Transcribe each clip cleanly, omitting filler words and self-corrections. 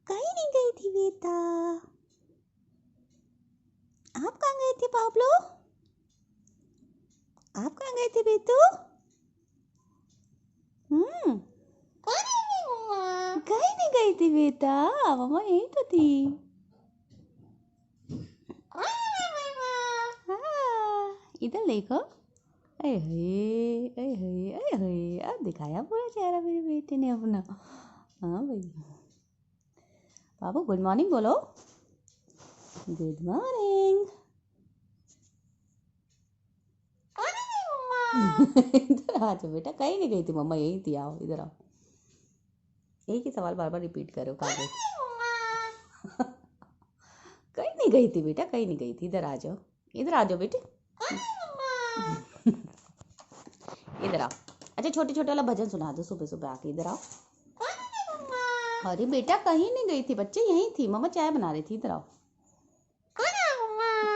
कहीं नहीं गई थी बेटा। आप कहाँ गए थे पाब्लो? आप कहाँ गए थे बेटू? कहीं नहीं गई थी बेटा, मम्मा यहीं तो थी। हाँ, इधर देखो। अरे हे, अरे हे, अरे हे, अब दिखाया पूरा चेहरा मेरे बेटे ने अपना। हाँ भाई, बाबू गुड मॉर्निंग बोलो। Good morning. इधर आ जाओ बेटा, कहीं नहीं गई थी मम्मा यहीं थी, आओ इधर आओ। एक ही सवाल बार बार रिपीट करो, कहाँ गई? कहीं नहीं गई थी बेटा, कहीं नहीं गई थी, इधर आ जाओ, इधर आ जाओ बेटे। इधर आओ। अच्छा छोटे छोटे वाला भजन सुना दो सुबह सुबह आके, इधर आओ। अरे बेटा कहीं नहीं गई थी बच्चे, यहीं थी, मम्मा चाय बना रही थी, इधर आओ।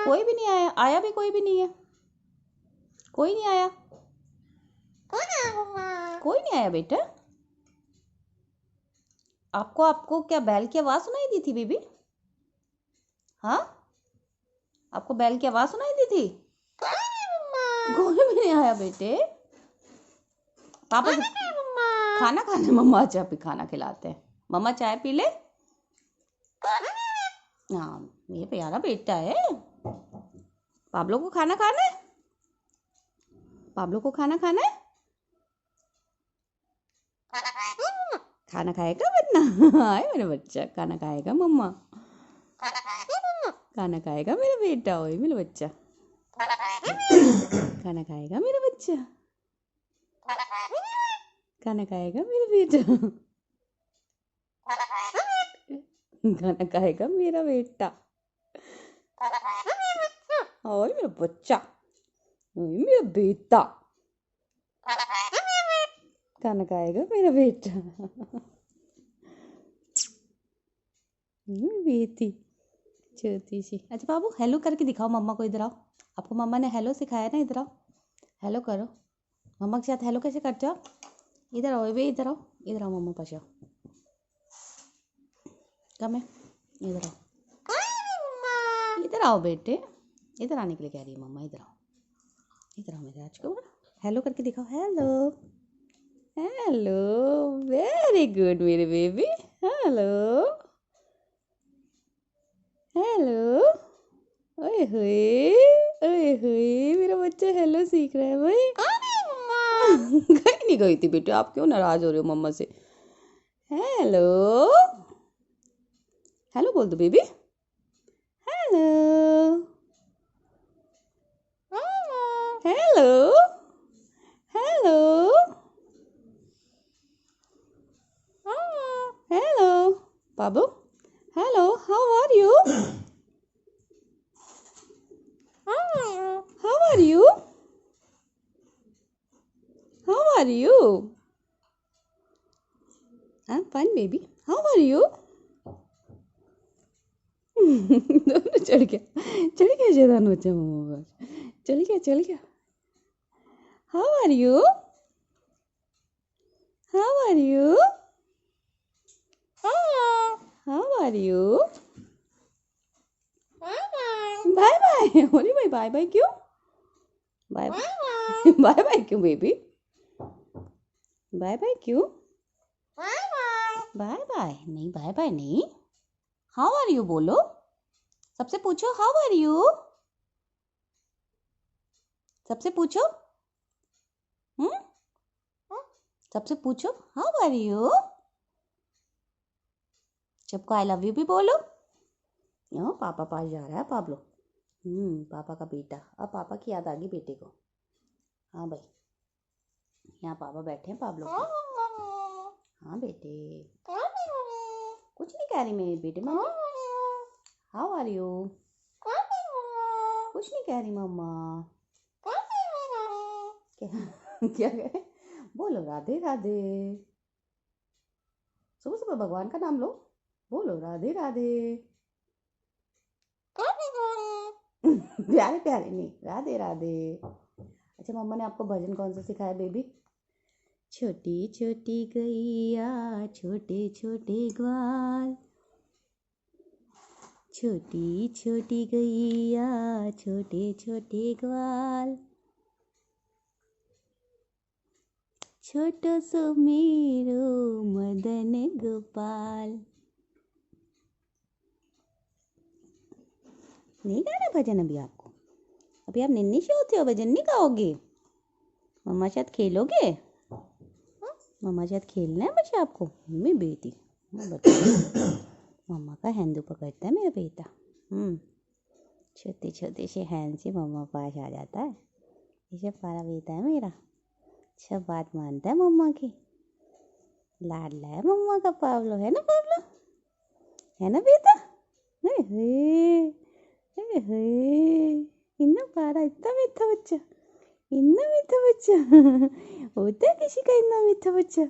कोई भी नहीं आया, आया भी कोई भी नहीं है, कोई नहीं आया, कोई नहीं आया बेटा। आपको आपको क्या बैल की आवाज सुनाई दी थी बेबी? हाँ, आपको बैल की आवाज सुनाई दी थी? कोई भी नहीं आया बेटे। पापा खाना खाने मम्मा चाय पे खाना खिलाते हैं, मम्मा चाय पी ले। हाँ ये प्यारा बेटा है। पाब्लो को खाना खाना है, पाब्लो को खाना खाना है, खाना खाएगा बन्ना। हाय मेरा बच्चा, खाना खाएगा मम्मा, खाना खाएगा मेरा बेटा, ओए मेरा बच्चा, खाना खाएगा मेरा बच्चा, खाना खाएगा मेरा बेटा, खाना खाएगा मेरा बेटा, ओए मेरा बच्चा, ओए मेरा बेटा, खाना खाएगा मेरा बेटा। बेटी छोटी सी। अच्छा बाबू हेलो करके दिखाओ मम्मा को, इधर आओ। आपको मम्मा ने हेलो सिखाया ना, इधर आओ, हेलो करो। मम्मा के साथ हेलो कैसे करते हो? इधर आओ बे, इधर आओ, इधर आओ मम्मा पास आओ। कम है, इधर आओ, इधर आओ बेटे, इधर आने के लिए कह रही है मम्मा, इधर आओ, इधर आओ मेरे आज को हेलो करके दिखाओ। हेलो हेलो, वेरी गुड मेरे बेबी, हेलो हेलो। ओए होए, ओए होए, मेरा बच्चा हेलो सीख रहा है भाई। कहीं नहीं गई थी बेटे, आप क्यों नाराज हो रहे हो मम्मा से? हेलो हेलो बोल दो baby, hello hello hello hello बाबू, hello how are you, how are you, how are you, I am fine baby, how are you. दोनों चढ़ गया शैतान बच्चा मम्मा पास, चल गया। How are you, how are you, how are you, bye bye. अरे भाई बाय बाय क्यों, बाय बाय बाय क्यों बेबी, बाय बाय क्यों, बाय बाय नहीं, बाय बाय नहीं, हाउ आर यू बोलो, सबसे पूछो हाउ आर यू, सबसे पूछो, सबसे पूछो हाउ आर यू, सबको आई लव यू भी बोलो। पापा पास जा रहा है पाब्लो, पापा का बेटा, अब पापा की याद आ गई बेटे को। हाँ भाई, यहाँ पापा बैठे हैं पाब्लो के। हाँ बेटे, कुछ नहीं कह रही मेरी बेटे मम्मा, हाउ आर यू, कुछ नहीं कह रही मम्मा। क्या कहे, बोलो राधे राधे, सुबह सुबह भगवान का नाम लो, बोलो राधे राधे। प्यारे प्यारे नहीं, राधे राधे। अच्छा मम्मा ने आपको भजन कौन सा सिखाया बेबी? छोटी छोटी गैया छोटे छोटे ग्वाल, छोटी छोटी गैया छोटे छोटे ग्वाल, छोटो सो मेरो मदन गोपाल। नहीं गाना भजन अभी आपको? अभी आप निन्नी से होते हो, भजन नहीं गाओगे? मम्मा साथ खेलोगे? मम्मा साथ खेलना है बच्चा आपको? मम्मी बेटी मम्मा का हैंडू पकड़ता है मेरा बेटा। छोटे छोटे से हैंड से मम्मा पास आ जाता है। इसे प्यारा बेटा है मेरा, सब बात मानता है मम्मा की, लाडला है मम्मा का पाब्लो, है ना पाब्लो? है ना बेटा? इतना प्यारा, इतना मीठा बच्चा, इतना मीठा बच्चा होता है किसी का इतना मीठा बच्चा?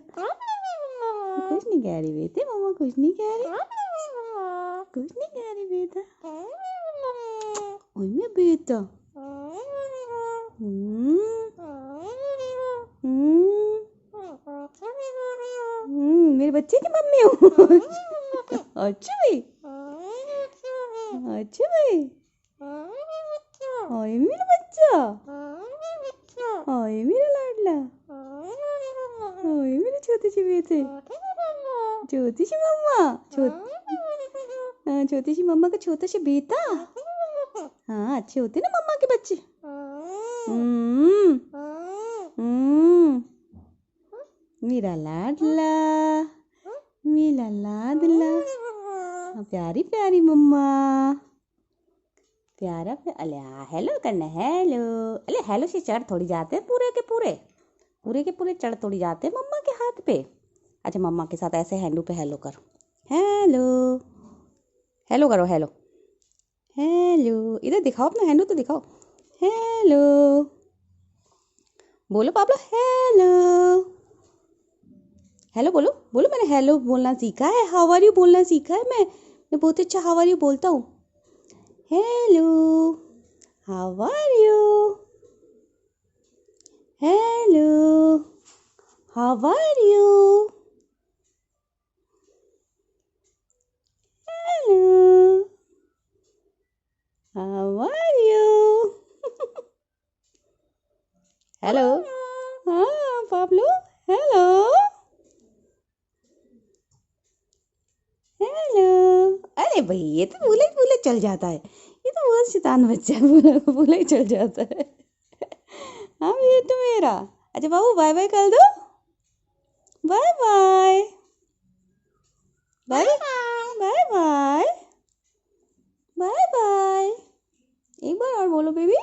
कुछ नहीं कह रही बेटे, मम्मा कुछ नहीं कह रही, कुछ नहीं कह रही बेटा। ओए मेरा बेटा, मेरे बच्चे की मम्मी हूँ। अच्छा भाई, अच्छा भाई, ओए मेरा बच्चा, ओए मेरा लाडला, ओए मेरे छोटे से बेटे, छोटी सी मम्मा, छोटी सी मम्मा का छोटा सा बेटा। हाँ अच्छे होते ना मम्मा के बच्चे। मेरा लाडला, मेरा लाडला, प्यारी प्यारी मम्मा, प्यारा अले हेलो करना, हेलो। अले हेलो से चढ़ थोड़ी जाते हैं, पूरे के पूरे चढ़ थोड़ी जाते हैं मम्मा के हाथ पे। अच्छा मम्मा के साथ ऐसे हैंडू पे हेलो करो, हेलो, हेलो करो, हेलो, हेलो, इधर दिखाओ अपना हैंडू तो दिखाओ, हेलो, बोलो पाब्लो, हेलो, हेलो बोलो, बोलो मैंने हेलो बोलना सीखा है, हाउ आर यू बोलना सीखा है, मैं बहुत अच्छा हाउ आर यू बोलता हूँ। Hello, how are you, hello, how are you, hello, how are you. Hello, हाँ पाब्लो, हेलो, हेलो। अरे भाई ये तो भूले चल जाता है, ये तो बहुत शैतान बच्चा है, भूले ही चल जाता है। हाँ ये तो मेरा। अच्छा बाबू बाय बाय कर दो, bye bye, bye bye, bye bye, bye bye. एक बार और बोलो बेबी।